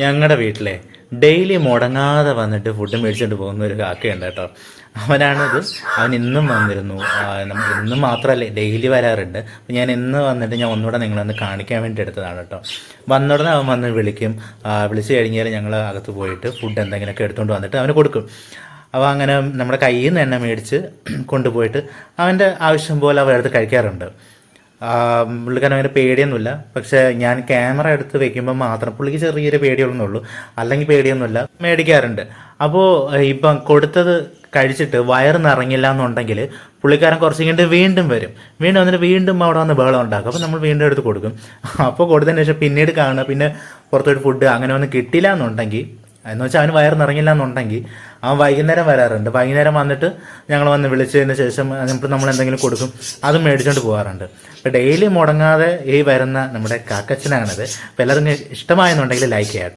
ഞങ്ങളുടെ വീട്ടിലെ ഡെയിലി മുടങ്ങാതെ വന്നിട്ട് ഫുഡ് മേടിച്ചുകൊണ്ട് പോകുന്ന ഒരു കാക്കയുണ്ട് കേട്ടോ. അവനാണിത്. അവൻ ഇന്നും വന്നിരുന്നു. ഇന്നും മാത്രമല്ല, ഡെയിലി വരാറുണ്ട്. അപ്പം ഞാൻ ഇന്ന് വന്നിട്ട് ഞാൻ ഒന്നുകൂടെ നിങ്ങളൊന്ന് കാണിക്കാൻ വേണ്ടി എടുത്തതാണ് കേട്ടോ. വന്നുടനെ അവൻ വന്ന് വിളിക്കും. വിളിച്ച് കഴിഞ്ഞാൽ ഞങ്ങൾ അകത്ത് പോയിട്ട് ഫുഡ് എന്തെങ്കിലുമൊക്കെ എടുത്തുകൊണ്ട് വന്നിട്ട് അവന് കൊടുക്കും. അപ്പോൾ അങ്ങനെ നമ്മുടെ കയ്യിൽ നിന്ന് തന്നെ മേടിച്ച് കൊണ്ടുപോയിട്ട് അവൻ്റെ ആവശ്യം പോലെ അവൻ എടുത്ത് കഴിക്കാറുണ്ട്. പുള്ളിക്കാരൻ അങ്ങനെ പേടിയൊന്നുമില്ല. പക്ഷേ ഞാൻ ക്യാമറ എടുത്ത് വെക്കുമ്പോൾ മാത്രം പുള്ളിക്ക് ചെറിയൊരു പേടിയൊന്നുള്ളൂ, അല്ലെങ്കിൽ പേടിയൊന്നുമില്ല, മേടിക്കാറുണ്ട്. അപ്പോൾ ഇപ്പം കൊടുത്തത് കഴിച്ചിട്ട് വയറ് നിറങ്ങില്ല എന്നുണ്ടെങ്കിൽ പുള്ളിക്കാരൻ കുറച്ച് കഴിഞ്ഞിട്ട് വീണ്ടും വരും. വീണ്ടും വന്നിട്ട് വീണ്ടും അവിടെ വന്ന് ബഹളം ഉണ്ടാക്കും. അപ്പോൾ നമ്മൾ വീണ്ടും എടുത്ത് കൊടുക്കും. അപ്പോൾ കൊടുത്തതിന് ശേഷം പിന്നീട് കാണുക, പിന്നെ പുറത്തോട്ട് ഫുഡ് അങ്ങനെ ഒന്നും കിട്ടില്ല എന്നുണ്ടെങ്കിൽ, എന്ന് വെച്ചാൽ അവന് വയറ് നിറങ്ങില്ല എന്നുണ്ടെങ്കിൽ അവൻ വൈകുന്നേരം വരാറുണ്ട്. വൈകുന്നേരം വന്നിട്ട് ഞങ്ങൾ വന്ന് വിളിച്ചതിന് ശേഷം നമ്മൾ എന്തെങ്കിലും കൊടുക്കും, അതും മേടിച്ചുകൊണ്ട് പോകാറുണ്ട്. അപ്പോൾ ഡെയിലി മുടങ്ങാതെ ഈ വരുന്ന നമ്മുടെ കാക്കച്ചനാണിത്. അപ്പോൾ എല്ലാവർക്കും ഇഷ്ടമായെന്നുണ്ടെങ്കിൽ ലൈക്ക് ചെയ്യാം.